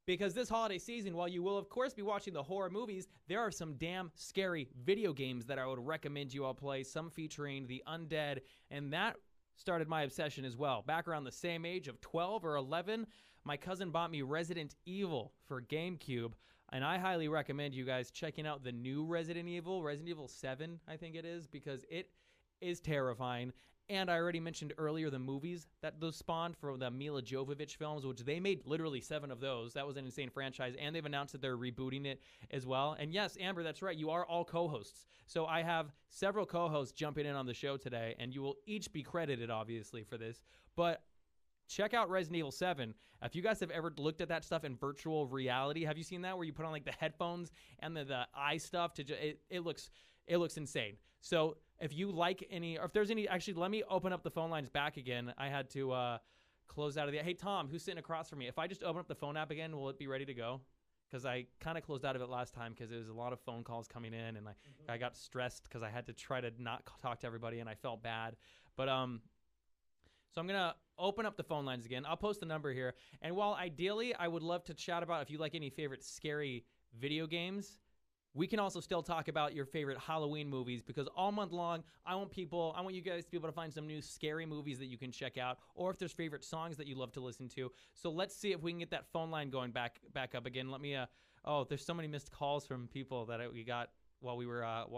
Because this holiday season, while you will, of course, be watching the horror movies, there are some damn scary video games that I would recommend you all play, some featuring the undead, and that started my obsession as well. Back around the same age of 12 or 11, my cousin bought me Resident Evil for GameCube, and I highly recommend you guys checking out the new Resident Evil 7, I think it is, because it is terrifying. And I already mentioned earlier the movies that those spawned for the Mila Jovovich films, which they made literally 7 of those. That was an insane franchise. And they've announced that they're rebooting it as well. And yes, Amber, that's right. You are all co-hosts. So I have several co-hosts jumping in on the show today, and you will each be credited, obviously, for this. But check out Resident Evil 7. If you guys have ever looked at that stuff in virtual reality, have you seen that where you put on like the headphones and the eye stuff? It looks insane. So if you like any, or if there's any, actually, let me open up the phone lines back again. I had to close out of the, hey, Tom, who's sitting across from me? If I just open up the phone app again, will it be ready to go? Because I kind of closed out of it last time because there was a lot of phone calls coming in, and I got stressed because I had to try to not talk to everybody, and I felt bad. But so I'm going to open up the phone lines again. I'll post the number here. And while ideally I would love to chat about if you like any favorite scary video games, we can also still talk about your favorite Halloween movies, because all month long, I want you guys to be able to find some new scary movies that you can check out, or if there's favorite songs that you love to listen to. So let's see if we can get that phone line going back up again. Let me, there's so many missed calls from people that we got while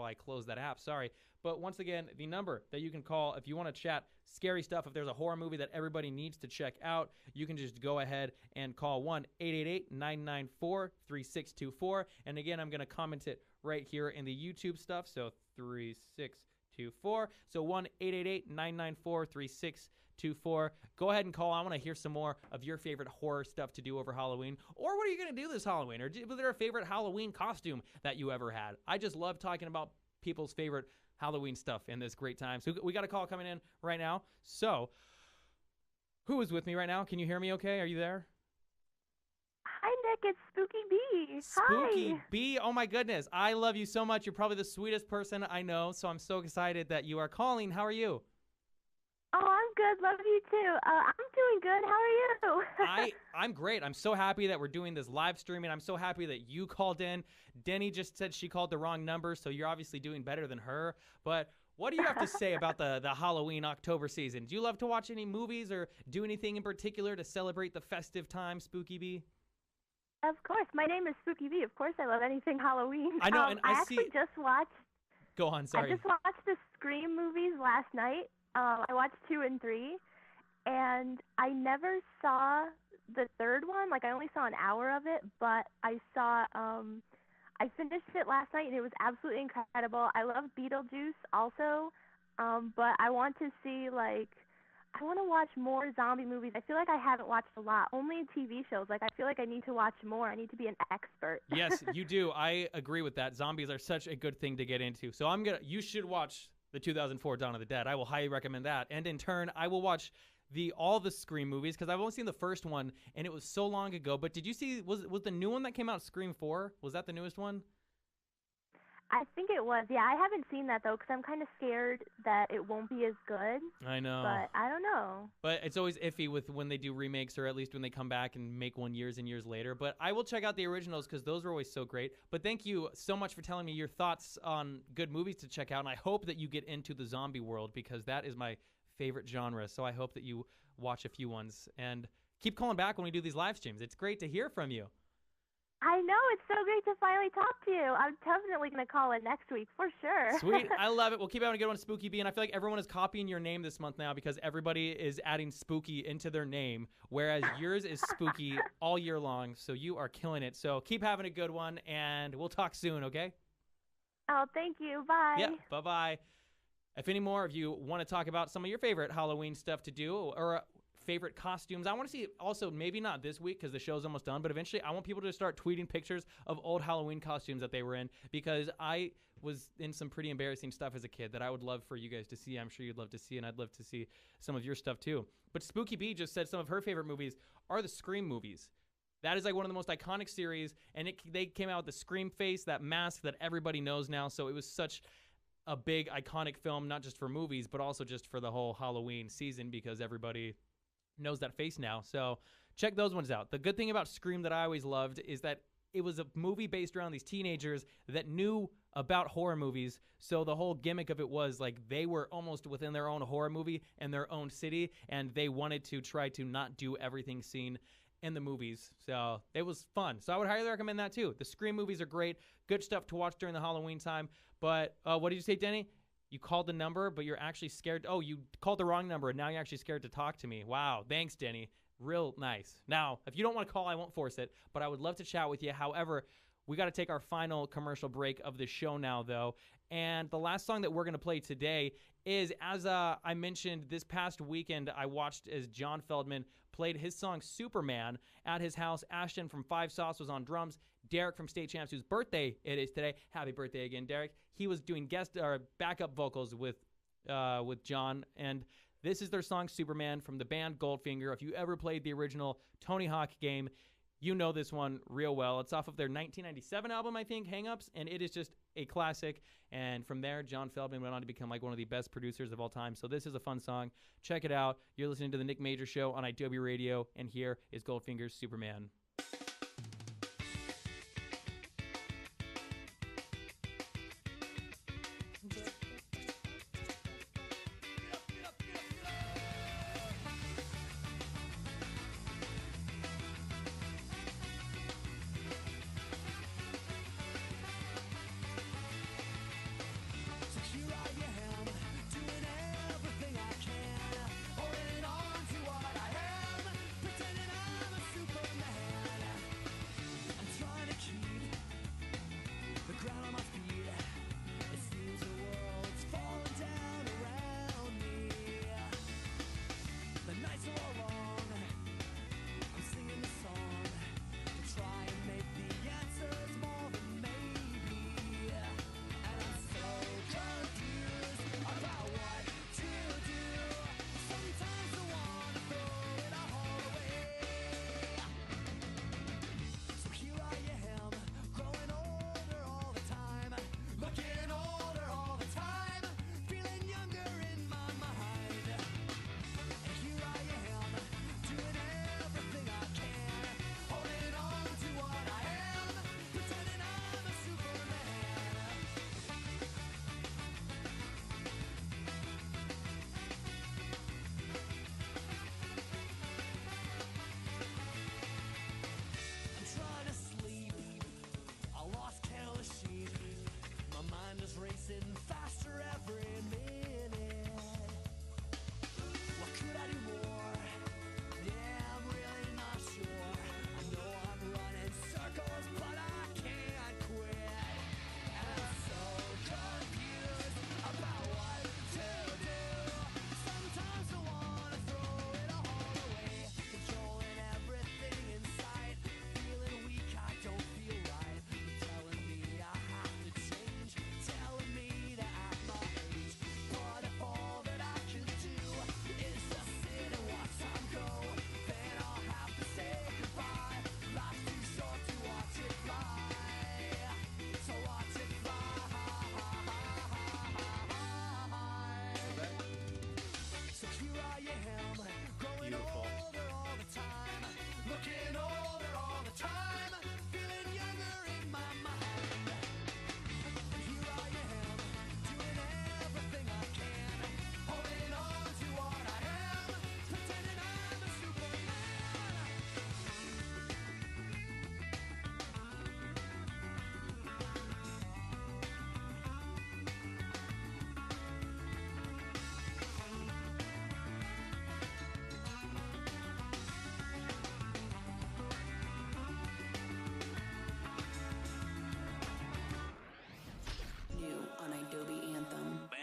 I closed that app. Sorry. But once again, the number that you can call if you want to chat scary stuff, if there's a horror movie that everybody needs to check out, you can just go ahead and call 1-888-994-3624. And again, I'm going to comment it right here in the YouTube stuff. So 3624. So 1-888-994-3624. Go ahead and call. I want to hear some more of your favorite horror stuff to do over Halloween. Or what are you going to do this Halloween? Or was there a favorite Halloween costume that you ever had? I just love talking about people's favorite Halloween stuff in this great time. So we got a call coming in right now. So who is with me right now? Can you hear me okay? Are you there? Hi, Nick. It's Spooky B. Spooky Hi. B. Oh, my goodness. I love you so much. You're probably the sweetest person I know. So I'm so excited that you are calling. How are you? Oh, I'm good. Love you too. I'm doing good. How are you? I'm great. I'm so happy that we're doing this live streaming. I'm so happy that you called in. Denny just said she called the wrong number, so you're obviously doing better than her. But what do you have to say about the Halloween October season? Do you love to watch any movies or do anything in particular to celebrate the festive time, Spooky B? Of course. My name is Spooky B. Of course I love anything Halloween. I know, and I actually see... just watched... Go on, sorry. I just watched the Scream movies last night. I watched 2 and 3, and I never saw the third one. Like, I only saw an hour of it, but I finished it last night, and it was absolutely incredible. I love Beetlejuice also, but I want to watch more zombie movies. I feel like I haven't watched a lot, only TV shows. Like, I feel like I need to watch more. I need to be an expert. Yes, you do. I agree with that. Zombies are such a good thing to get into. So you should watch the 2004 Dawn of the Dead. I will highly recommend that. And in turn, I will watch all the Scream movies, because I've only seen the first one, and it was so long ago. But did you see, was the new one that came out, Scream 4? Was that the newest one? I think it was. Yeah, I haven't seen that, though, because I'm kind of scared that it won't be as good. I know. But I don't know. But it's always iffy with when they do remakes, or at least when they come back and make one years and years later. But I will check out the originals, because those are always so great. But thank you so much for telling me your thoughts on good movies to check out. And I hope that you get into the zombie world, because that is my favorite genre. So I hope that you watch a few ones. And keep calling back when we do these live streams. It's great to hear from you. I know. It's so great to finally talk to you. I'm definitely going to call in next week for sure. Sweet. I love it. We'll keep having a good one, Spooky B. And I feel like everyone is copying your name this month now, because everybody is adding Spooky into their name, whereas yours is Spooky all year long. So you are killing it. So keep having a good one, and we'll talk soon, okay? Oh, thank you. Bye. Yeah, bye-bye. If any more of you want to talk about some of your favorite Halloween stuff to do, or favorite costumes, I want to see also, maybe not this week because the show's almost done, but eventually I want people to start tweeting pictures of old Halloween costumes that they were in, because I was in some pretty embarrassing stuff as a kid that I would love for you guys to see. I'm sure you'd love to see, and I'd love to see some of your stuff too. But Spooky B just said some of her favorite movies are the Scream movies. That is like one of the most iconic series, and they came out with the Scream face, that mask that everybody knows now. So it was such a big iconic film, not just for movies, but also just for the whole Halloween season, because everybody knows that face now. So check those ones out. The good thing about Scream that I always loved is that it was a movie based around these teenagers that knew about horror movies. So the whole gimmick of it was like they were almost within their own horror movie and their own city, and they wanted to try to not do everything seen in the movies. So it was fun. So I would highly recommend that too. The Scream movies are great. Good stuff to watch during the Halloween time. But what did you say, Denny? You called the number, but you're actually scared. Oh, you called the wrong number, and now you're actually scared to talk to me. Wow. Thanks, Denny. Real nice. Now, if you don't want to call, I won't force it, but I would love to chat with you. However, we got to take our final commercial break of the show now, though. And the last song that we're going to play today is, as I mentioned, this past weekend, I watched as John Feldman played his song Superman at his house. Ashton from Five Sauce was on drums. Derek from State Champs, whose birthday it is today. Happy birthday again, Derek. He was doing guest or backup vocals with John, and this is their song Superman from the band Goldfinger. If you ever played the original Tony Hawk game, you know this one real well. It's off of their 1997 album, I think, Hang Ups, and it is just a classic. And from there, John Feldman went on to become like one of the best producers of all time. So this is a fun song. Check it out. You're listening to the Nick Major Show on idobi Radio, and here is Goldfinger's Superman.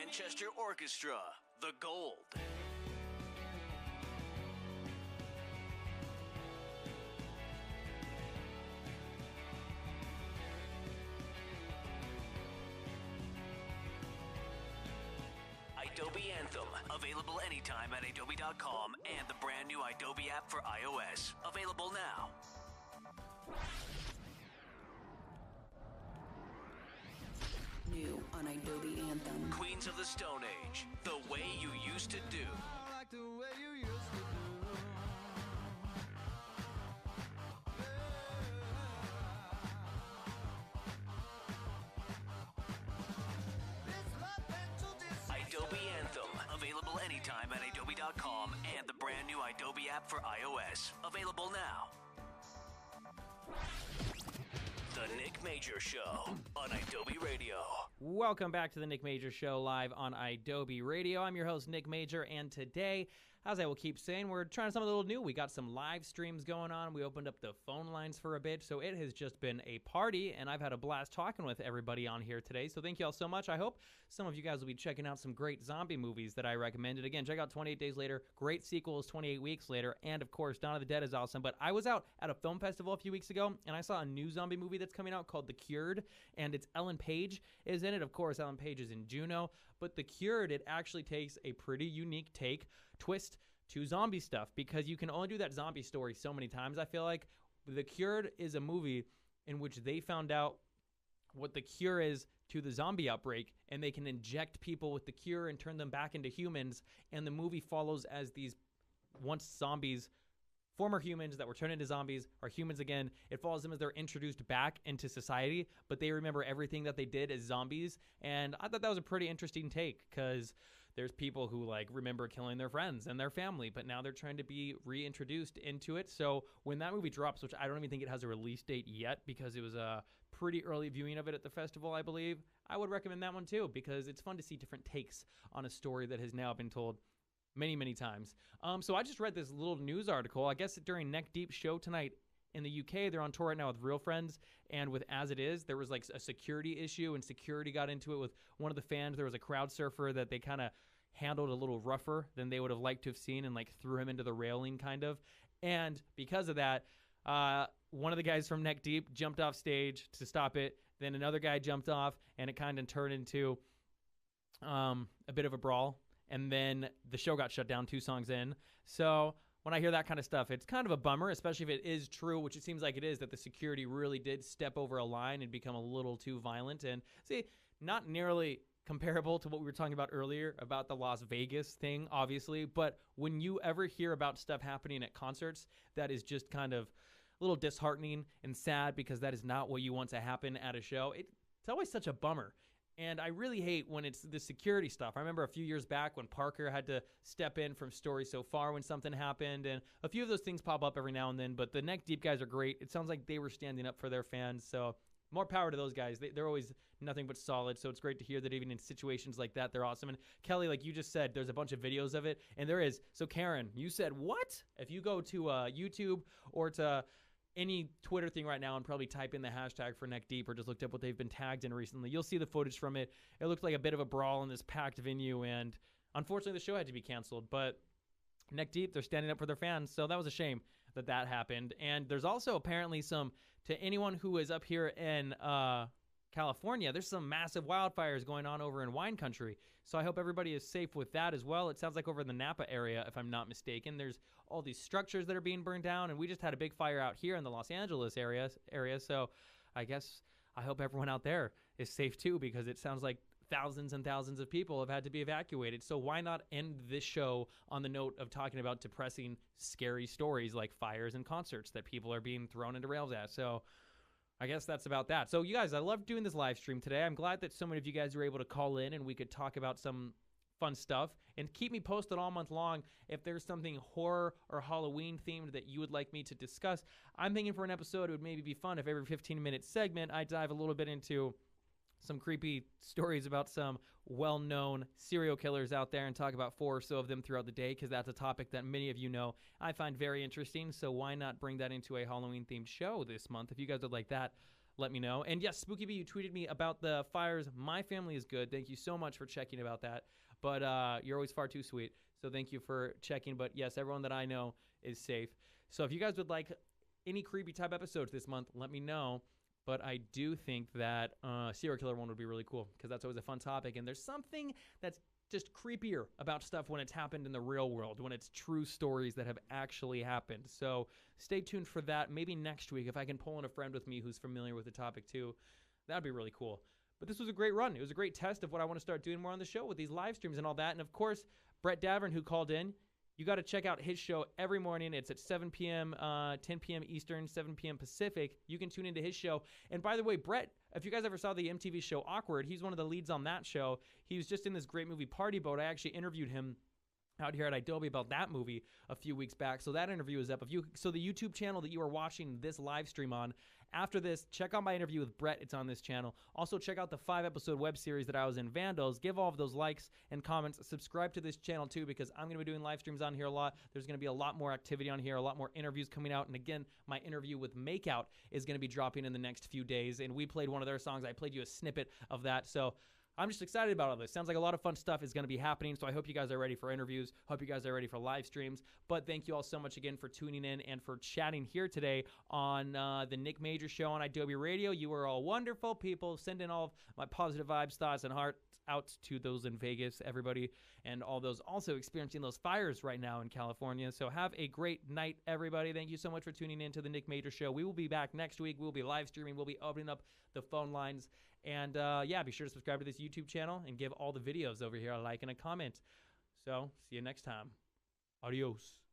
Manchester Orchestra, The Gold. Idobi Anthem, available anytime at idobi.com and the brand new Idobi app for iOS, available now. New on Idobi Anthem. Queens of the Stone Age, The Way You Used to Do. I like the way you used to do. Idobi Anthem, available anytime at idobi.com and the brand new Idobi app for iOS, available now. The Nick Major Show on idobi Radio. Welcome back to the Nick Major Show live on idobi Radio. I'm your host, Nick Major, and today, as I will keep saying, we're trying something a little new. We got some live streams going on. We opened up the phone lines for a bit, so it has just been a party, and I've had a blast talking with everybody on here today, so thank you all so much. I hope some of you guys will be checking out some great zombie movies that I recommended. Again, check out 28 Days Later, great sequels, 28 Weeks Later, and of course, Dawn of the Dead is awesome. But I was out at a film festival a few weeks ago, and I saw a new zombie movie that's coming out called The Cured, and it's Ellen Page is in it. Of course, Ellen Page is in Juno, but The Cured, it actually takes a pretty unique twist to zombie stuff, because you can only do that zombie story so many times. I feel like The Cured is a movie in which they found out what the cure is to the zombie outbreak, and they can inject people with the cure and turn them back into humans, and the movie follows as these once zombies, former humans that were turned into zombies, are humans again. It follows them as they're introduced back into society, but they remember everything that they did as zombies, and I thought that was a pretty interesting take, because there's people who like remember killing their friends and their family, but now they're trying to be reintroduced into it. So when that movie drops, which I don't even think it has a release date yet, because it was a pretty early viewing of it at the festival, I believe, I would recommend that one too, because it's fun to see different takes on a story that has now been told many, many times. So I just read this little news article. I guess during Neck Deep show tonight in the UK, they're on tour right now with Real Friends, and with As It Is, there was like a security issue, and security got into it with one of the fans. There was a crowd surfer that they kind of handled a little rougher than they would have liked to have seen, and like threw him into the railing kind of. And because of that, one of the guys from Neck Deep jumped off stage to stop it. Then another guy jumped off, and it kind of turned into a bit of a brawl. And then the show got shut down 2 songs in. So when I hear that kind of stuff, it's kind of a bummer, especially if it is true, which it seems like it is, that the security really did step over a line and become a little too violent. And see, not nearly comparable to what we were talking about earlier about the Las Vegas thing, obviously, but when you ever hear about stuff happening at concerts, that is just kind of a little disheartening and sad, because that is not what you want to happen at a show. It's always such a bummer. And I really hate when it's the security stuff. I remember a few years back when Parker had to step in from Story So Far when something happened, and a few of those things pop up every now and then, but the Neck Deep guys are great. It sounds like they were standing up for their fans, so more power to those guys. They're always nothing but solid, so it's great to hear that even in situations like that, they're awesome. And Kelly, like you just said, there's a bunch of videos of it, and there is. So Karen, you said what? If you go to YouTube or to any Twitter thing right now and probably type in the hashtag for Neck Deep, or just looked up what they've been tagged in recently, you'll see the footage from it. It looked like a bit of a brawl in this packed venue, and unfortunately the show had to be canceled. But Neck Deep, they're standing up for their fans, so that was a shame that happened. And there's also apparently some, to anyone who is up here in California, there's some massive wildfires going on over in wine country. So I hope everybody is safe with that as well. It sounds like over in the Napa area, if I'm not mistaken, there's all these structures that are being burned down, and we just had a big fire out here in the Los Angeles area. So I hope everyone out there is safe too, because it sounds like thousands and thousands of people have had to be evacuated. So why not end this show on the note of talking about depressing, scary stories like fires and concerts that people are being thrown into rails at? So I guess that's about that. So you guys, I love doing this live stream today. I'm glad that so many of you guys were able to call in and we could talk about some fun stuff, and keep me posted all month long if there's something horror or Halloween themed that you would like me to discuss. I'm thinking for an episode it would maybe be fun if every 15-minute segment I dive a little bit into some creepy stories about some well-known serial killers out there and talk about 4 or so of them throughout the day, because that's a topic that many of you know I find very interesting. So why not bring that into a Halloween-themed show this month? If you guys would like that, let me know. And yes, Spooky Bee, you tweeted me about the fires. My family is good. Thank you so much for checking about that. But you're always far too sweet, so thank you for checking. But yes, everyone that I know is safe. So if you guys would like any creepy type episodes this month, let me know. But I do think that serial killer one would be really cool, because that's always a fun topic. And there's something that's just creepier about stuff when it's happened in the real world, when it's true stories that have actually happened. So stay tuned for that. Maybe next week, if I can pull in a friend with me who's familiar with the topic too, that'd be really cool. But this was a great run. It was a great test of what I want to start doing more on the show with these live streams and all that. And of course, Brett Davern, who called in, you got to check out his show every morning. It's at 7 p.m., 10 p.m. Eastern, 7 p.m. Pacific. You can tune into his show. And by the way, Brett, if you guys ever saw the MTV show Awkward, he's one of the leads on that show. He was just in this great movie Party Boat. I actually interviewed him out here at idobi about that movie a few weeks back. So that interview is up. So the YouTube channel that you are watching this live stream on, after this, check out my interview with Brett. It's on this channel. Also, check out the 5-episode web series that I was in, Vandals. Give all of those likes and comments. Subscribe to this channel, too, because I'm going to be doing live streams on here a lot. There's going to be a lot more activity on here, a lot more interviews coming out. And again, my interview with Makeout is going to be dropping in the next few days. And we played one of their songs. I played you a snippet of that. So I'm just excited about all this. Sounds like a lot of fun stuff is going to be happening, so I hope you guys are ready for interviews. Hope you guys are ready for live streams. But thank you all so much again for tuning in and for chatting here today on the Nick Major Show on idobi Radio. You are all wonderful people. Sending all of my positive vibes, thoughts, and hearts out to those in Vegas, everybody, and all those also experiencing those fires right now in California. So have a great night, everybody. Thank you so much for tuning in to the Nick Major Show. We will be back next week. We'll be live streaming. We'll be opening up the phone lines. And, yeah, be sure to subscribe to this YouTube channel and give all the videos over here a like and a comment. So, see you next time. Adios.